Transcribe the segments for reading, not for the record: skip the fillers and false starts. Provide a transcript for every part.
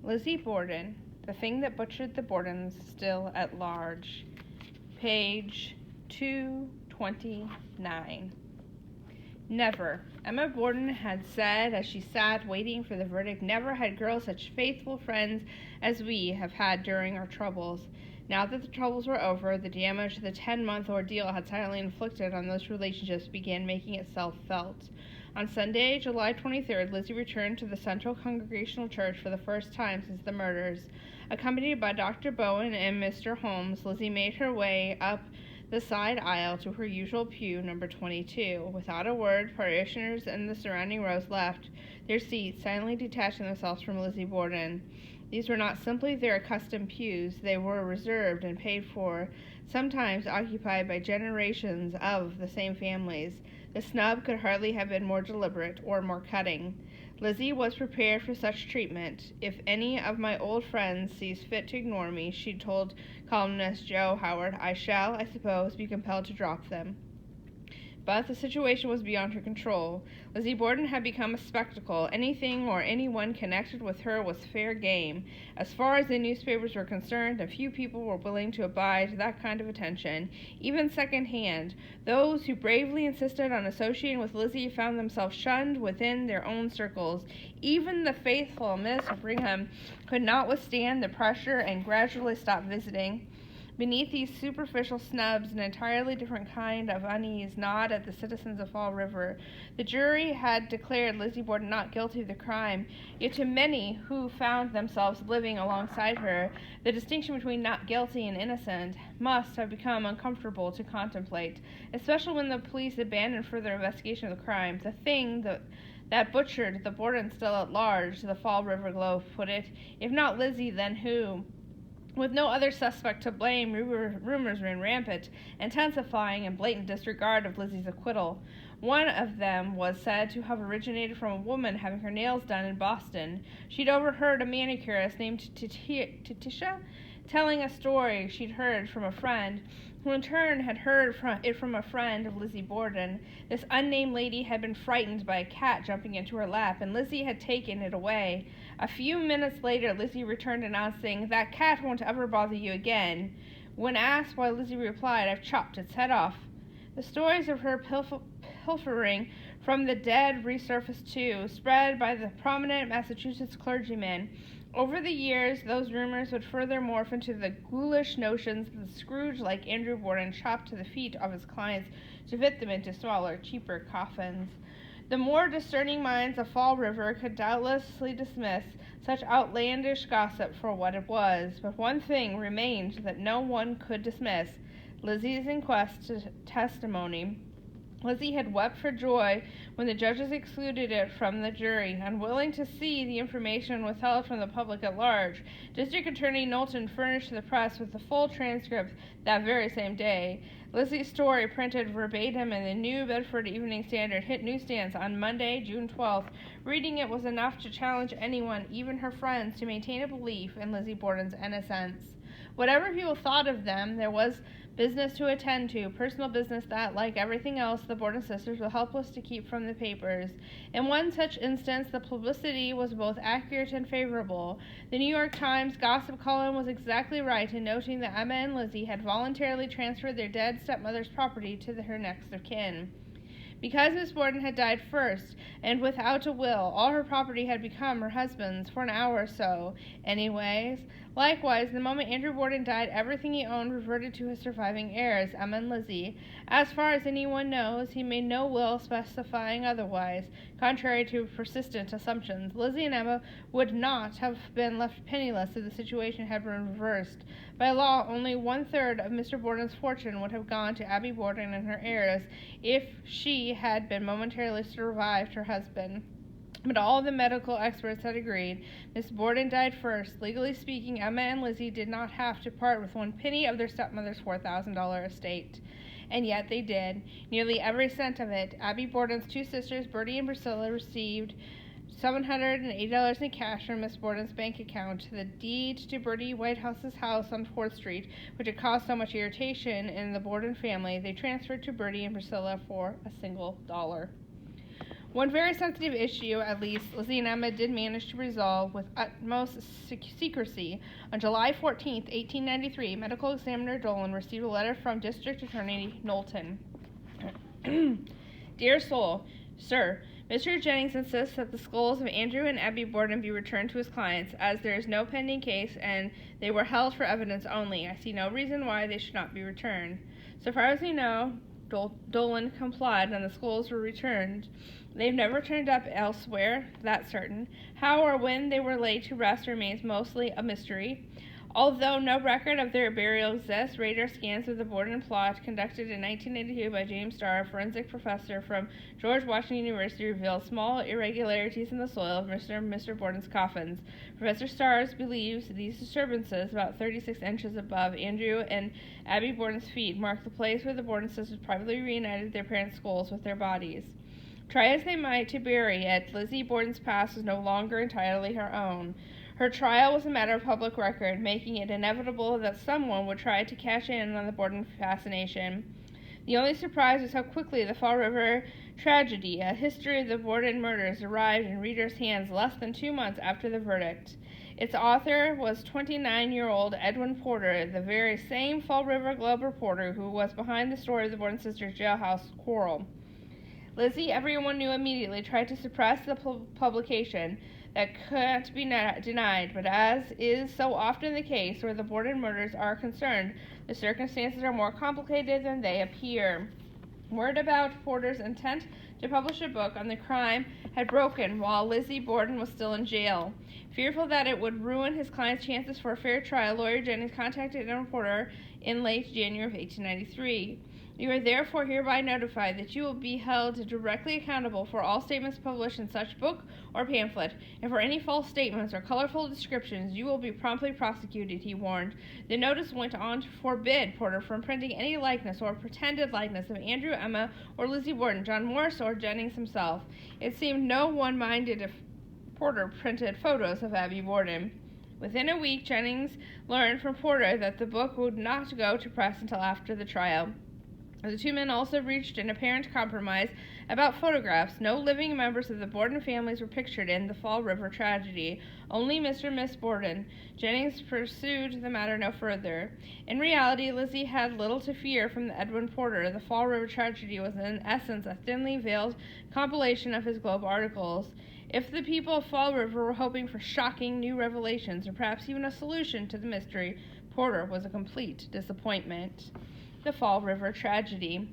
Lizzie Borden, The Thing That Butchered the Bordens, Still at Large. Page 229. Never, Emma Borden had said as she sat waiting for the verdict, never had girls such faithful friends as we have had during our troubles. Now that the troubles were over, the damage the 10-month ordeal had silently inflicted on those relationships began making itself felt. On Sunday, July 23rd, Lizzie returned to the Central Congregational Church for the first time since the murders. Accompanied by Dr. Bowen and Mr. Holmes, Lizzie made her way up the side aisle to her usual pew, number 22. Without a word, parishioners in the surrounding rows left their seats, silently detaching themselves from Lizzie Borden. These were not simply their accustomed pews, they were reserved and paid for, sometimes occupied by generations of the same families. The snub could hardly have been more deliberate or more cutting. Lizzie was prepared for such treatment. If any of my old friends sees fit to ignore me, she told columnist Joe Howard, I shall, I suppose, be compelled to drop them. But the situation was beyond her control. Lizzie Borden had become a spectacle. Anything or anyone connected with her was fair game. As far as the newspapers were concerned, a few people were willing to abide that kind of attention, even second-hand. Those who bravely insisted on associating with Lizzie found themselves shunned within their own circles. Even the faithful Miss Brigham could not withstand the pressure and gradually stopped visiting. Beneath these superficial snubs, an entirely different kind of unease gnawed at the citizens of Fall River. The jury had declared Lizzie Borden not guilty of the crime, yet to many who found themselves living alongside her, the distinction between not guilty and innocent must have become uncomfortable to contemplate, especially when the police abandoned further investigation of the crime. The thing that butchered the Borden still at large, the Fall River Globe put it. If not Lizzie, then who? With no other suspect to blame, rumors ran rampant, intensifying in blatant disregard of Lizzie's acquittal. One of them was said to have originated from a woman having her nails done in Boston. She'd overheard a manicurist named Titisha telling a story she'd heard from a friend, who in turn had heard from a friend of Lizzie Borden. This unnamed lady had been frightened by a cat jumping into her lap, and Lizzie had taken it away. A few minutes later, Lizzie returned announcing, "That cat won't ever bother you again." When asked why, Lizzie replied, "I've chopped its head off." The stories of her pilfering from the dead resurfaced too, spread by the prominent Massachusetts clergyman. Over the years, those rumors would further morph into the ghoulish notions that Scrooge, like Andrew Borden, chopped to the feet of his clients to fit them into smaller, cheaper coffins. The more discerning minds of Fall River could doubtlessly dismiss such outlandish gossip for what it was, but one thing remained that no one could dismiss: Lizzie's inquest testimony. Lizzie had wept for joy when the judges excluded it from the jury, unwilling to see the information withheld from the public at large. District Attorney Knowlton furnished the press with the full transcript that very same day. Lizzie's story, printed verbatim in the New Bedford Evening Standard, hit newsstands on Monday, June 12th. Reading it was enough to challenge anyone, even her friends, to maintain a belief in Lizzie Borden's innocence. Whatever people thought of them, there was business to attend to, personal business that, like everything else, the Borden sisters were helpless to keep from the papers. In one such instance, the publicity was both accurate and favorable. The New York Times gossip column was exactly right in noting that Emma and Lizzie had voluntarily transferred their dead stepmother's property to her next of kin. Because Miss Borden had died first, and without a will, all her property had become her husband's for an hour or so. Anyways, likewise, the moment Andrew Borden died, everything he owned reverted to his surviving heirs, Emma and Lizzie. As far as anyone knows, he made no will specifying otherwise. Contrary to persistent assumptions, Lizzie and Emma would not have been left penniless if the situation had been reversed. By law, only 1/3 of Mr. Borden's fortune would have gone to Abby Borden and her heirs if she had been momentarily survived her husband. But all the medical experts had agreed. Miss Borden died first. Legally speaking, Emma and Lizzie did not have to part with one penny of their stepmother's $4,000 estate. And yet they did. Nearly every cent of it. Abby Borden's two sisters, Bertie and Priscilla, received $780 in cash from Miss Borden's bank account. The deed to Bertie Whitehouse's house on 4th Street, which had caused so much irritation in the Borden family, they transferred to Bertie and Priscilla for $1. One very sensitive issue, at least, Lizzie and Emma did manage to resolve with utmost secrecy. On July 14, 1893, Medical Examiner Dolan received a letter from District Attorney Knowlton. Dear Soul, Sir, Mr. Jennings insists that the skulls of Andrew and Abby Borden be returned to his clients, as there is no pending case and they were held for evidence only. I see no reason why they should not be returned. So far as we know, Dolan complied and the skulls were returned. They've never turned up elsewhere, that's certain. How or when they were laid to rest remains mostly a mystery. Although no record of their burial exists, radar scans of the Borden plot conducted in 1982 by James Starr, a forensic professor from George Washington University, revealed small irregularities in the soil of Mr. and Mr. Borden's coffins. Professor Starr believes these disturbances, about 36 inches above Andrew and Abby Borden's feet, mark the place where the Borden sisters privately reunited their parents' skulls with their bodies. Try as they might to bury it, Lizzie Borden's past was no longer entirely her own. Her trial was a matter of public record, making it inevitable that someone would try to cash in on the Borden fascination. The only surprise was how quickly the Fall River tragedy, a history of the Borden murders, arrived in readers' hands less than 2 months after the verdict. Its author was 29-year-old Edwin Porter, the very same Fall River Globe reporter who was behind the story of the Borden sisters' jailhouse quarrel. Lizzie, everyone knew immediately, tried to suppress the publication. That can't be denied, but as is so often the case where the Borden murders are concerned, the circumstances are more complicated than they appear. Word about Porter's intent to publish a book on the crime had broken while Lizzie Borden was still in jail. Fearful that it would ruin his client's chances for a fair trial, lawyer Jennings contacted Edwin Porter in late January of 1893. You are therefore hereby notified that you will be held directly accountable for all statements published in such book or pamphlet, and for any false statements or colorful descriptions you will be promptly prosecuted, he warned. The notice went on to forbid Porter from printing any likeness or pretended likeness of Andrew, Emma, or Lizzie Borden, John Morris, or Jennings himself. It seemed no one minded if Porter printed photos of Abby Borden. Within a week, Jennings learned from Porter that the book would not go to press until after the trial. The two men also reached an apparent compromise about photographs. No living members of the Borden families were pictured in the Fall River tragedy, only Mr. and Miss Borden. Jennings pursued the matter no further. In reality, Lizzie had little to fear from the Edwin Porter. The Fall River tragedy was in essence a thinly veiled compilation of his Globe articles. If the people of Fall River were hoping for shocking new revelations, or perhaps even a solution to the mystery, Porter was a complete disappointment. The Fall River tragedy.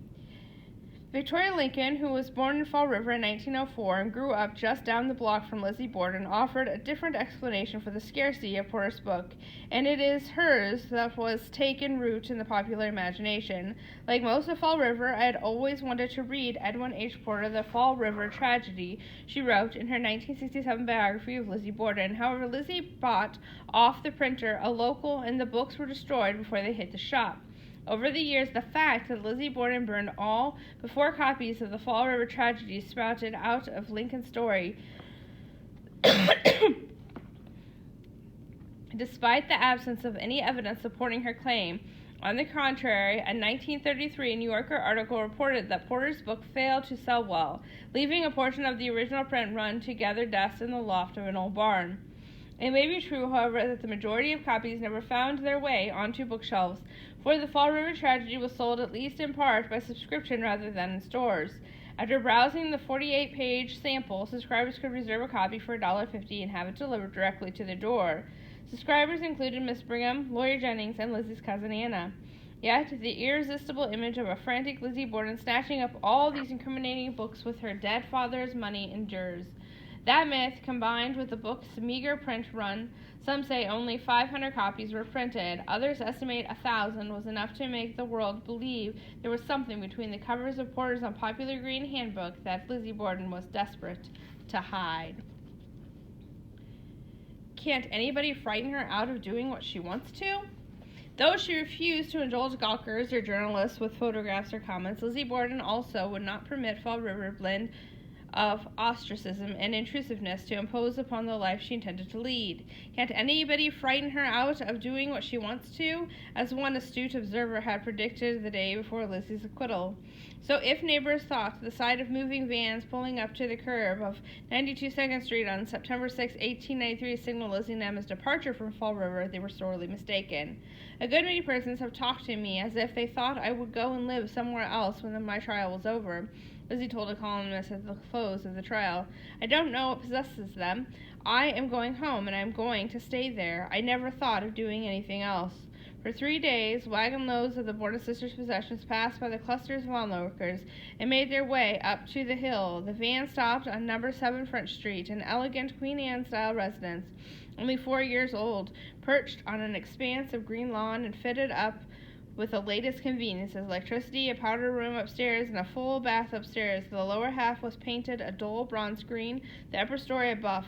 Victoria Lincoln, who was born in Fall River in 1904 and grew up just down the block from Lizzie Borden, offered a different explanation for the scarcity of Porter's book, and it is hers that was taken root in the popular imagination. Like most of Fall River, I had always wanted to read Edwin H. Porter, The Fall River Tragedy, she wrote in her 1967 biography of Lizzie Borden. However, Lizzie bought off the printer a local, and the books were destroyed before they hit the shop. Over the years, the fact that Lizzie Borden burned all but 4 copies of the Fall River tragedy sprouted out of Lincoln's story. Despite the absence of any evidence supporting her claim, on the contrary, a 1933 New Yorker article reported that Porter's book failed to sell well, leaving a portion of the original print run to gather dust in the loft of an old barn. It may be true, however, that the majority of copies never found their way onto bookshelves, for the Fall River tragedy was sold at least in part by subscription rather than in stores. After browsing the 48-page sample, subscribers could reserve a copy for $1.50 and have it delivered directly to their door. Subscribers included Miss Brigham, Lawyer Jennings, and Lizzie's cousin Anna. Yet, the irresistible image of a frantic Lizzie Borden snatching up all these incriminating books with her dead father's money endures. That myth, combined with the book's meager print run, some say only 500 copies were printed, others estimate 1,000, was enough to make the world believe there was something between the covers of Porter's unpopular green handbook that Lizzie Borden was desperate to hide. Can't anybody frighten her out of doing what she wants to? Though she refused to indulge gawkers or journalists with photographs or comments, Lizzie Borden also would not permit Fall River blend of ostracism and intrusiveness to impose upon the life she intended to lead. Can't anybody frighten her out of doing what she wants to, as one astute observer had predicted the day before Lizzie's acquittal? So if neighbors thought the sight of moving vans pulling up to the curb of 92 2nd Street on September 6, 1893 signaled Lizzie and Emma's departure from Fall River, they were sorely mistaken. A good many persons have talked to me as if they thought I would go and live somewhere else when my trial was over, Lizzie told a columnist at the close of the trial. I don't know what possesses them. I am going home, and I am going to stay there. I never thought of doing anything else. For 3 days, wagon loads of the Borden sisters' possessions passed by the clusters of onlookers and made their way up to the hill. The van stopped on number 7 French Street, an elegant Queen Anne-style residence, only 4 years old, perched on an expanse of green lawn and fitted up with the latest conveniences, electricity, a powder room upstairs, and a full bath upstairs. The lower half was painted a dull bronze green, the upper story a buff.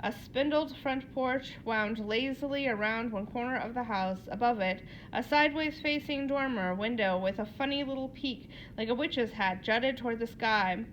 A spindled front porch wound lazily around one corner of the house. Above it, a sideways-facing dormer window with a funny little peak, like a witch's hat, jutted toward the sky.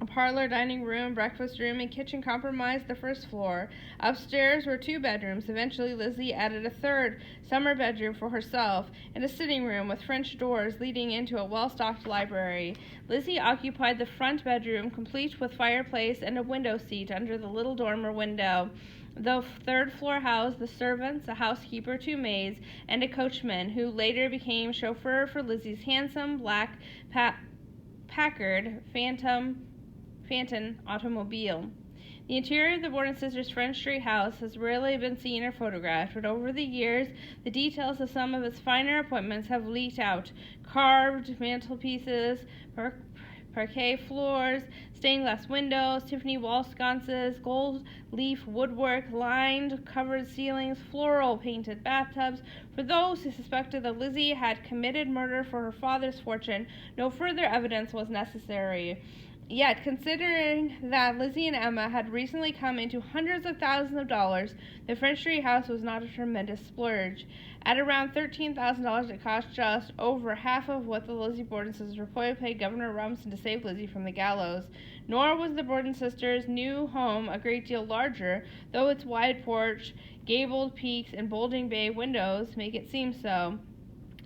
A parlor, dining room, breakfast room, and kitchen comprised the first floor. Upstairs were 2 bedrooms. Eventually, Lizzie added a third summer bedroom for herself, and a sitting room with French doors leading into a well-stocked library. Lizzie occupied the front bedroom, complete with fireplace and a window seat under the little dormer window. The third floor housed the servants, a housekeeper, 2 maids, and a coachman, who later became chauffeur for Lizzie's handsome black Packard Phantom automobile. The interior of the Borden sisters' French Street house has rarely been seen or photographed, but over the years, the details of some of its finer appointments have leaked out. Carved mantelpieces, parquet floors, stained glass windows, Tiffany wall sconces, gold leaf woodwork, lined covered ceilings, floral painted bathtubs. For those who suspected that Lizzie had committed murder for her father's fortune, no further evidence was necessary. Yet, considering that Lizzie and Emma had recently come into hundreds of thousands of dollars, the French Street house was not a tremendous splurge. At around $13,000, it cost just over half of what the Lizzie Borden sisters reportedly paid Governor Rumson to save Lizzie from the gallows. Nor was the Borden sisters' new home a great deal larger, though its wide porch, gabled peaks, and bulging bay windows make it seem so.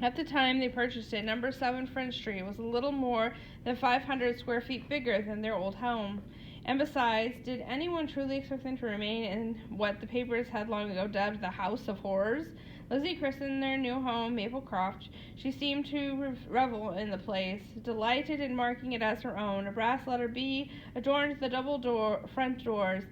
At the time they purchased it, number 7 French Street was a little more than 500 square feet bigger than their old home. And besides, did anyone truly expect them to remain in what the papers had long ago dubbed the House of Horrors? Lizzie christened their new home Maplecroft. She seemed to revel in the place, delighted in marking it as her own. A brass letter B adorned the double front doors.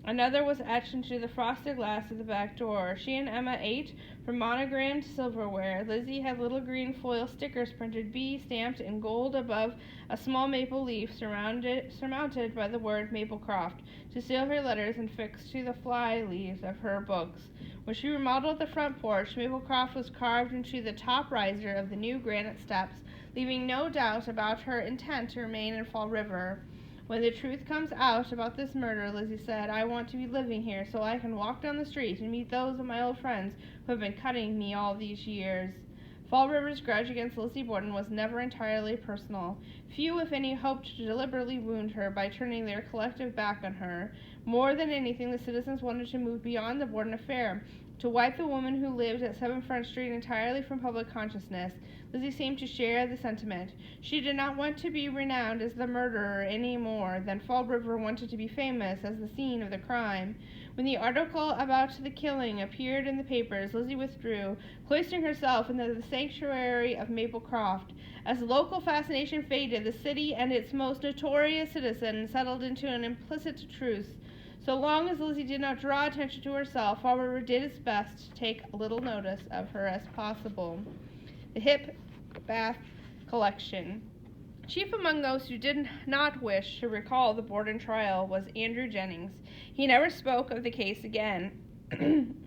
Another was etched into the frosted glass of the back door. She and Emma ate from Monogrammed Silverware. Lizzie had little green foil stickers printed B stamped in gold above a small maple leaf surmounted by the word Maplecroft to seal her letters and fixed to the fly leaves of her books. When she remodeled the front porch, Maplecroft was carved into the top riser of the new granite steps, leaving no doubt about her intent to remain in Fall River. When the truth comes out about this murder, Lizzie said, I want to be living here so I can walk down the street and meet those of my old friends who have been cutting me all these years. Fall River's grudge against Lizzie Borden was never entirely personal. Few, if any, hoped to deliberately wound her by turning their collective back on her. More than anything, the citizens wanted to move beyond the Borden affair, to wipe the woman who lived at 7 Front Street entirely from public consciousness. Lizzie seemed to share the sentiment. She did not want to be renowned as the murderer any more than Fall River wanted to be famous as the scene of the crime. When the article about the killing appeared in the papers, Lizzie withdrew, cloistering herself into the sanctuary of Maplecroft. As local fascination faded, the city and its most notorious citizen settled into an implicit truce. So long as Lizzie did not draw attention to herself, Fall River did its best to take little notice of her as possible. The Hip Bath Collection. Chief among those who did not wish to recall the Borden trial was Andrew Jennings. He never spoke of the case again.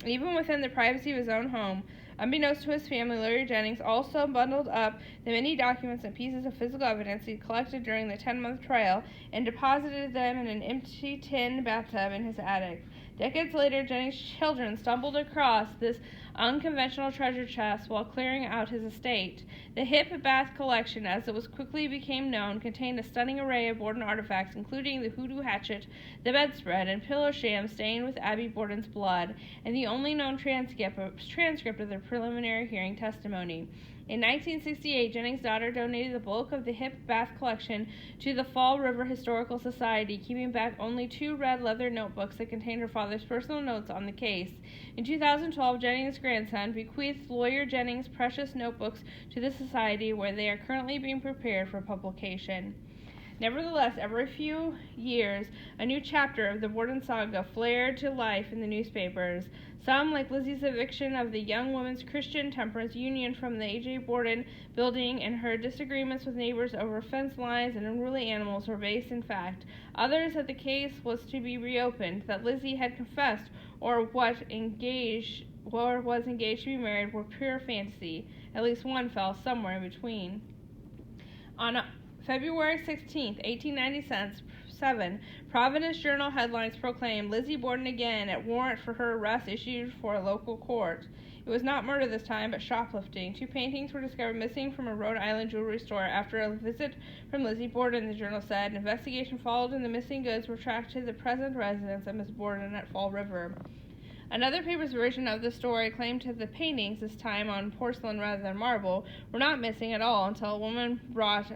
Even within the privacy of his own home, unbeknownst to his family, Larry Jennings also bundled up the many documents and pieces of physical evidence he collected during the 10-month trial and deposited them in an empty tin bathtub in his attic. Decades later, Jennings' children stumbled across this unconventional treasure chest while clearing out his estate. The Hip Bath Collection, as it was quickly became known, contained a stunning array of Borden artifacts, including the hoodoo hatchet, the bedspread, and pillow sham stained with Abby Borden's blood, and the only known transcript of their preliminary hearing testimony. In 1968, Jennings' daughter donated the bulk of the Hip Bath collection to the Fall River Historical Society, keeping back only 2 red leather notebooks that contained her father's personal notes on the case. In 2012, Jennings' grandson bequeathed lawyer Jennings' precious notebooks to the society, where they are currently being prepared for publication. Nevertheless, every few years, a new chapter of the Borden saga flared to life in the newspapers. Some, like Lizzie's eviction of the Young Women's Christian Temperance Union from the A.J. Borden building and her disagreements with neighbors over fence lines and unruly animals, were based in fact. Others, that the case was to be reopened, that Lizzie had confessed, or was engaged to be married, were pure fantasy. At least one fell somewhere in between. On February 16, 1897, Providence Journal headlines proclaimed Lizzie Borden again at warrant for her arrest issued for a local court. It was not murder this time, but shoplifting. 2 paintings were discovered missing from a Rhode Island jewelry store after a visit from Lizzie Borden, the journal said. An investigation followed, and the missing goods were tracked to the present residence of Miss Borden at Fall River. Another paper's version of the story claimed that the paintings, this time on porcelain rather than marble, were not missing at all until a woman brought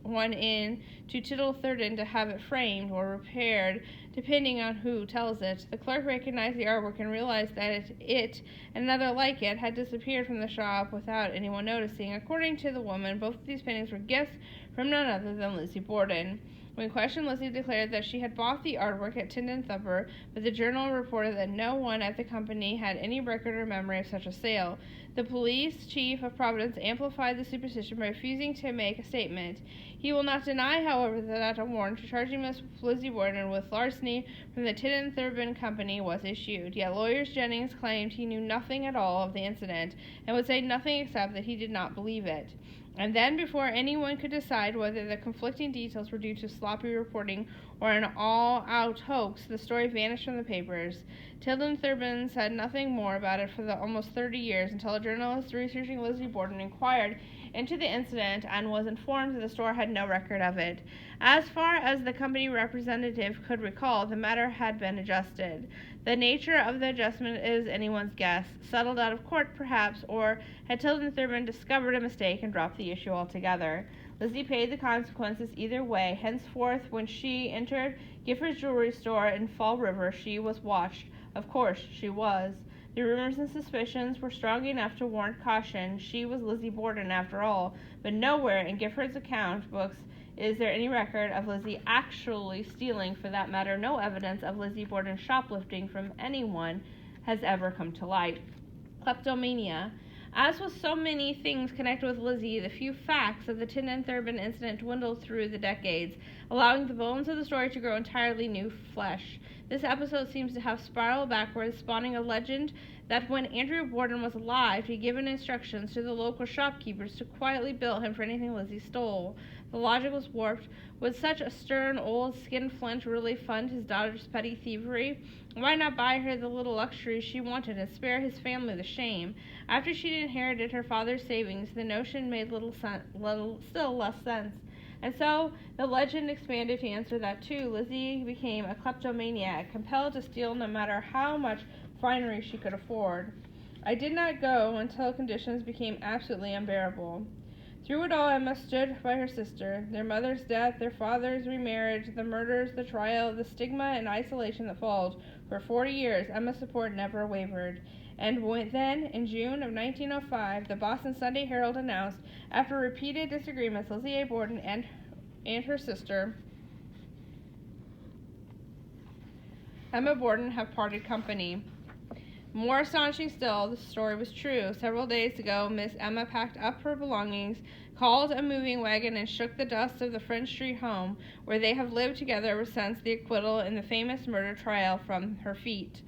one in to Tittle Thurden to have it framed or repaired, depending on who tells it. The clerk recognized the artwork and realized that it and another like it had disappeared from the shop without anyone noticing. According to the woman, both of these paintings were gifts from none other than Lizzie Borden. When questioned, Lizzie declared that she had bought the artwork at Tyndon Thumper, but the journal reported that no one at the company had any record or memory of such a sale. The police chief of Providence amplified the superstition by refusing to make a statement. He will not deny, however, that a warrant charging Miss Lizzie Borden with larceny from the Tyndon Thurber Company was issued. Yet lawyers Jennings claimed he knew nothing at all of the incident, and would say nothing except that he did not believe it. And then, before anyone could decide whether the conflicting details were due to sloppy reporting or an all-out hoax, the story vanished from the papers. Tyndon Thurber said nothing more about it for almost 30 years, until a journalist researching Lizzie Borden inquired into the incident and was informed that the store had no record of it. As far as the company representative could recall, the matter had been adjusted. The nature of the adjustment is anyone's guess. Settled out of court, perhaps, or had Tyndon Thurber discovered a mistake and dropped the issue altogether. Lizzie paid the consequences either way. Henceforth, when she entered Gifford's jewelry store in Fall River, she was watched. Of course, she was. The rumors and suspicions were strong enough to warrant caution. She was Lizzie Borden, after all. But nowhere in Gifford's account books is there any record of Lizzie actually stealing. For that matter, no evidence of Lizzie Borden shoplifting from anyone has ever come to light. Kleptomania. As with so many things connected with Lizzie, the few facts of the Tyndon Thurber incident dwindled through the decades, allowing the bones of the story to grow entirely new flesh. This episode seems to have spiraled backwards, spawning a legend that when Andrew Borden was alive, he'd given instructions to the local shopkeepers to quietly bill him for anything Lizzie stole. The logic was warped. Would such a stern old skinflint really fund his daughter's petty thievery? Why not buy her the little luxuries she wanted and spare his family the shame? After she'd inherited her father's savings, the notion made still less sense. And so the legend expanded to answer that too. Lizzie became a kleptomaniac, compelled to steal no matter how much finery she could afford. I did not go until conditions became absolutely unbearable. Through it all, Emma stood by her sister. Their mother's death, their father's remarriage, the murders, the trial, the stigma and isolation that followed. For 40 years, Emma's support never wavered. And then, in June of 1905, the Boston Sunday Herald announced, after repeated disagreements, Lizzie A. Borden and her sister, Emma Borden, have parted company. More astonishing still, the story was true. Several days ago, Miss Emma packed up her belongings, called a moving wagon, and shook the dust of the French Street home, where they have lived together ever since the acquittal in the famous murder trial, from her feet.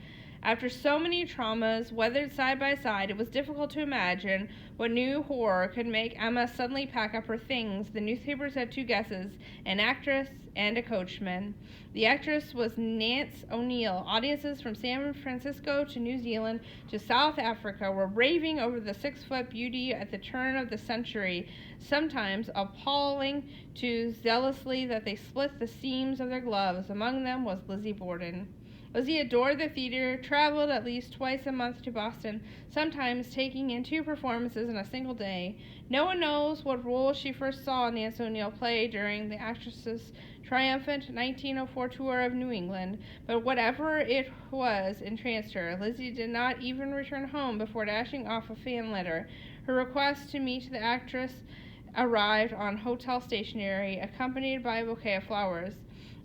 After so many traumas weathered side by side, it was difficult to imagine what new horror could make Emma suddenly pack up her things. The newspapers had two guesses, an actress and a coachman. The actress was Nance O'Neill. Audiences from San Francisco to New Zealand to South Africa were raving over the 6-foot beauty at the turn of the century, sometimes appalling to zealously that they split the seams of their gloves. Among them was Lizzie Borden. Lizzie adored the theater, traveled at least twice a month to Boston, sometimes taking in 2 performances in a single day. No one knows what role she first saw Nance O'Neill play during the actress's triumphant 1904 tour of New England, but whatever it was entranced her. Lizzie did not even return home before dashing off a fan letter. Her request to meet the actress arrived on hotel stationery, accompanied by a bouquet of flowers.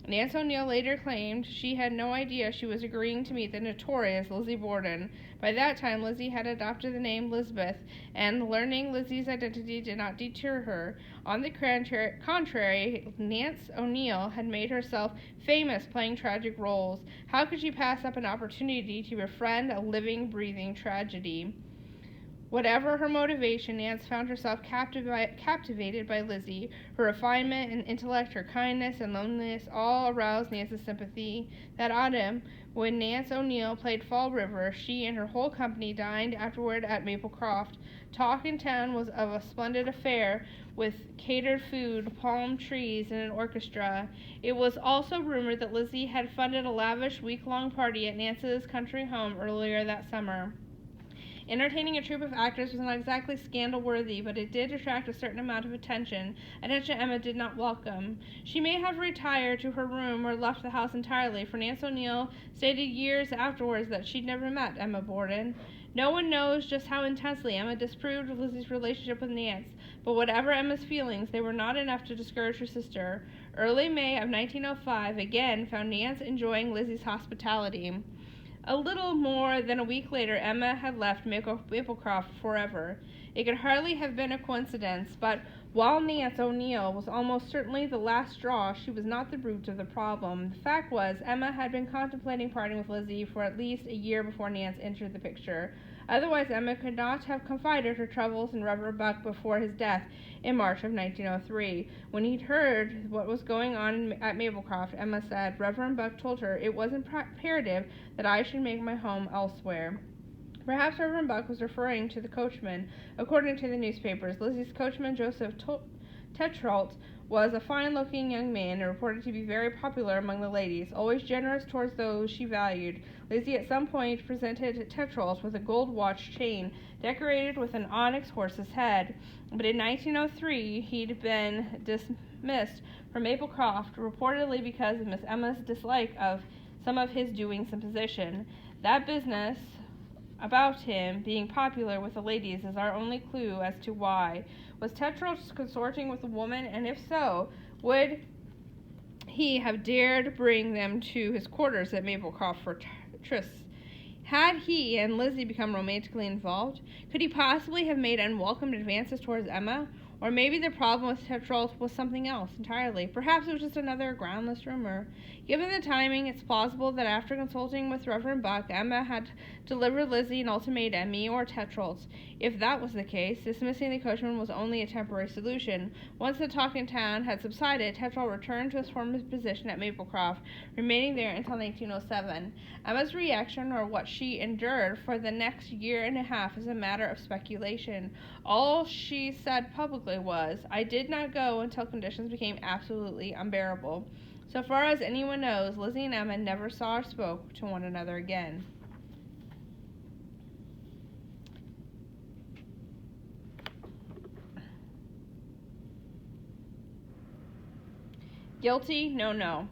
Nance O'Neill later claimed she had no idea she was agreeing to meet the notorious Lizzie Borden. By that time, Lizzie had adopted the name Lisbeth, and learning Lizzie's identity did not deter her. On the contrary, Nance O'Neill had made herself famous playing tragic roles. How could she pass up an opportunity to befriend a living, breathing tragedy? Whatever her motivation, Nance found herself captivated by Lizzie. Her refinement and intellect, her kindness and loneliness all aroused Nance's sympathy. That autumn, when Nance O'Neill played Fall River, she and her whole company dined afterward at Maplecroft. Talk in town was of a splendid affair, with catered food, palm trees, and an orchestra. It was also rumored that Lizzie had funded a lavish week-long party at Nance's country home earlier that summer. Entertaining a troupe of actors was not exactly scandal-worthy, but it did attract a certain amount of attention Emma did not welcome. She may have retired to her room or left the house entirely, for Nance O'Neill stated years afterwards that she'd never met Emma Borden. No one knows just how intensely Emma disapproved of Lizzie's relationship with Nance, but whatever Emma's feelings, they were not enough to discourage her sister. Early May of 1905 again found Nance enjoying Lizzie's hospitality. A little more than a week later, Emma had left Maplecroft forever. It could hardly have been a coincidence, but while Nance O'Neill was almost certainly the last straw, she was not the root of the problem. The fact was, Emma had been contemplating parting with Lizzie for at least a year before Nance entered the picture. Otherwise, Emma could not have confided her troubles in Reverend Buck before his death in March of 1903. When he'd heard what was going on at Maplecroft, Emma said, Reverend Buck told her it was imperative that I should make my home elsewhere. Perhaps Reverend Buck was referring to the coachman. According to the newspapers, Lizzie's coachman, Joseph Tetrault, was a fine-looking young man and reported to be very popular among the ladies, always generous towards those she valued. Lizzie at some point presented Tetrault with a gold watch chain decorated with an onyx horse's head, but in 1903 he'd been dismissed from Maplecroft, reportedly because of Miss Emma's dislike of some of his doings and position. That business about him being popular with the ladies is our only clue as to why. Was Tetrault consorting with a woman, and if so, would he have dared bring them to his quarters at Maplecroft for trysts? Had he and Lizzie become romantically involved? Could he possibly have made unwelcome advances towards Emma? Or maybe the problem with Tetrault was something else entirely. Perhaps it was just another groundless rumor. Given the timing, it's plausible that after consulting with Reverend Buck, Emma had delivered Lizzie an ultimatum, me or Tetrault. If that was the case, dismissing the coachman was only a temporary solution. Once the talk in town had subsided, Tetrault returned to his former position at Maplecroft, remaining there until 1907. Emma's reaction, or what she endured for the next year and a half, is a matter of speculation. All she said publicly was, I did not go until conditions became absolutely unbearable. So far as anyone knows, Lizzie and Emma never saw or spoke to one another again. Guilty? No.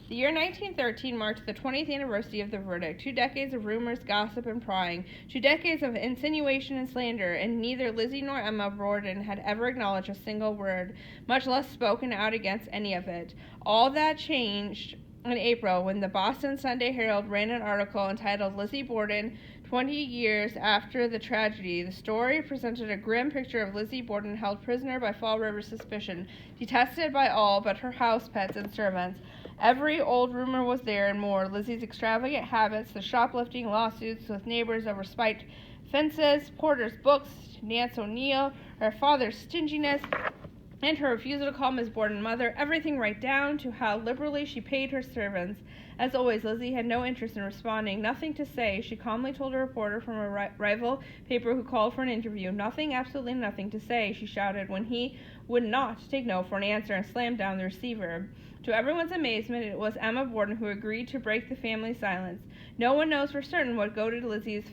The year 1913 marked the 20th anniversary of the verdict. 2 decades of rumors, gossip, and prying. 2 decades of insinuation and slander, and neither Lizzie nor Emma Borden had ever acknowledged a single word, much less spoken out against any of it. All that changed in April when the Boston Sunday Herald ran an article entitled Lizzie Borden, 20 years after the tragedy. The story presented a grim picture of Lizzie Borden held prisoner by Fall River suspicion, detested by all but her house pets and servants. Every old rumor was there and more. Lizzie's extravagant habits, the shoplifting, lawsuits with neighbors over spiked fences, Porter's books, Nance O'Neill, her father's stinginess, and her refusal to call Miss Borden mother, everything right down to how liberally she paid her servants. As always, Lizzie had no interest in responding. Nothing to say, she calmly told a reporter from a rival paper who called for an interview. Nothing, absolutely nothing to say, she shouted when he would not take no for an answer and slammed down the receiver. To everyone's amazement, it was Emma Borden who agreed to break the family silence. No one knows for certain what goaded Lizzie's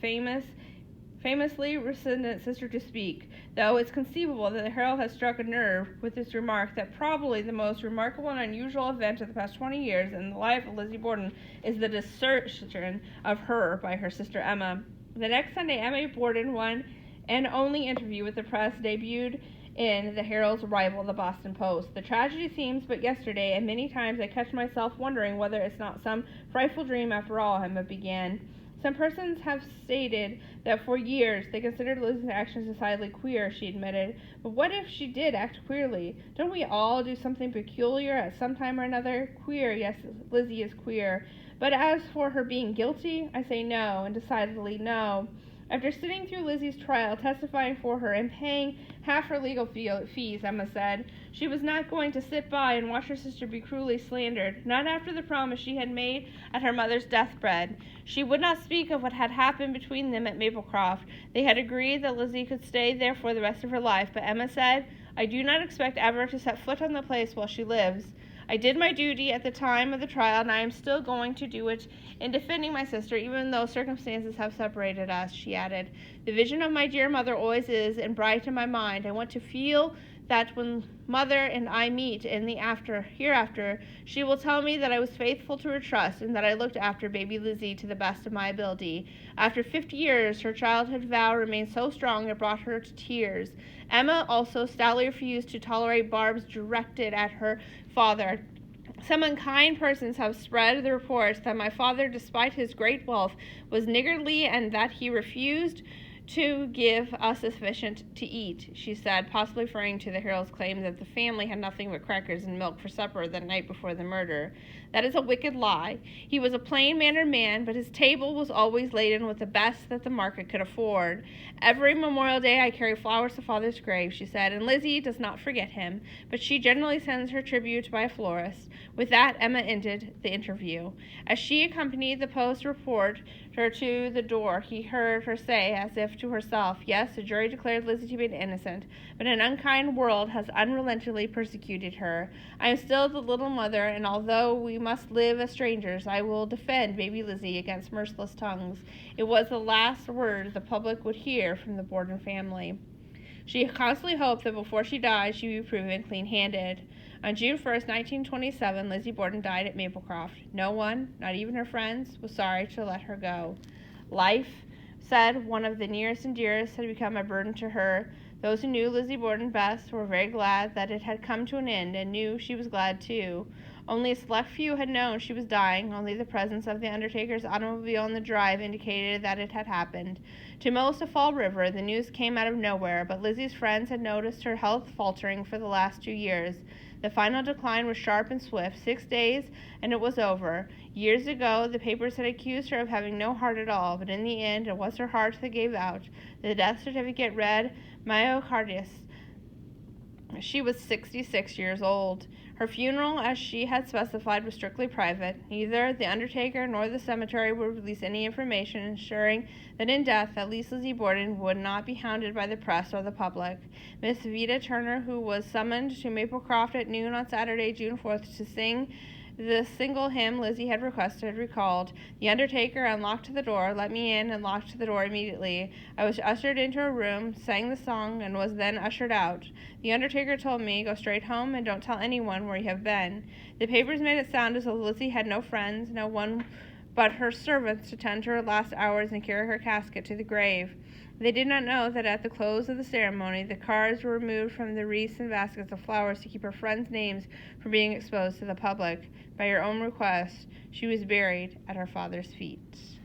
famously resistant sister to speak, though it's conceivable that the Herald has struck a nerve with its remark that probably the most remarkable and unusual event of the past 20 years in the life of Lizzie Borden is the desertion of her by her sister Emma. The next Sunday, Emma Borden, one and only interview with the press, debuted in the Herald's rival, the Boston Post. The tragedy seems but yesterday, and many times I catch myself wondering whether it's not some frightful dream after all, Emma began. Some persons have stated that for years they considered Lizzie's actions decidedly queer, she admitted. But what if she did act queerly? Don't we all do something peculiar at some time or another? Queer, yes, Lizzie is queer. But as for her being guilty, I say no, and decidedly no. After sitting through Lizzie's trial, testifying for her, and paying half her legal fees, Emma said, she was not going to sit by and watch her sister be cruelly slandered, not after the promise she had made at her mother's deathbed. She would not speak of what had happened between them at Maplecroft. They had agreed that Lizzie could stay there for the rest of her life, but Emma said, I do not expect ever to set foot on the place while she lives. I did my duty at the time of the trial, and I am still going to do it in defending my sister, even though circumstances have separated us, she added. The vision of my dear mother always is and bright in my mind. I want to feel that when mother and I meet in the hereafter, she will tell me that I was faithful to her trust and that I looked after baby Lizzie to the best of my ability. After 50 years, her childhood vow remained so strong it brought her to tears. Emma also stoutly refused to tolerate barbs directed at her father. Some unkind persons have spread the reports that my father, despite his great wealth, was niggardly and that he refused to give us sufficient to eat, she said, possibly referring to the Herald's claim that the family had nothing but crackers and milk for supper the night before the murder. That is a wicked lie. He was a plain-mannered man, but his table was always laden with the best that the market could afford. Every Memorial Day I carry flowers to Father's grave, she said, and Lizzie does not forget him, but she generally sends her tribute by a florist. With that, Emma ended the interview. As she accompanied the Post reporter to the door, he heard her say, as if to herself, yes, the jury declared Lizzie to be innocent, but an unkind world has unrelentingly persecuted her. I am still the little mother, and although we must live as strangers, I will defend baby Lizzie against merciless tongues. It was the last word the public would hear from the Borden family. She constantly hoped that before she died, she would be proven clean-handed. On June 1st, 1927, Lizzie Borden died at Maplecroft. No one, not even her friends, was sorry to let her go. Life, said one of the nearest and dearest, had become a burden to her. Those who knew Lizzie Borden best were very glad that it had come to an end, and knew she was glad too. Only a select few had known she was dying. Only the presence of the undertaker's automobile on the drive indicated that it had happened. To most of Fall River, the news came out of nowhere, but Lizzie's friends had noticed her health faltering for the last 2 years. The final decline was sharp and swift. 6 days, and it was over. Years ago, the papers had accused her of having no heart at all, but in the end, it was her heart that gave out. The death certificate read myocarditis. She was 66 years old. Her funeral, as she had specified, was strictly private. Neither the undertaker nor the cemetery would release any information, ensuring that in death, at least Lizzie Borden would not be hounded by the press or the public. Miss Vida Turner, who was summoned to Maplecroft at noon on Saturday, June 4th, to sing the single hymn Lizzie had requested, recalled, "The undertaker unlocked the door, let me in, and locked the door immediately. I was ushered into a room, sang the song, and was then ushered out. The undertaker told me, go straight home and don't tell anyone where you have been." The papers made it sound as though Lizzie had no friends, no one but her servants to tend to her last hours and carry her casket to the grave. They did not know that at the close of the ceremony, the cards were removed from the wreaths and baskets of flowers to keep her friends' names from being exposed to the public. By her own request, she was buried at her father's feet.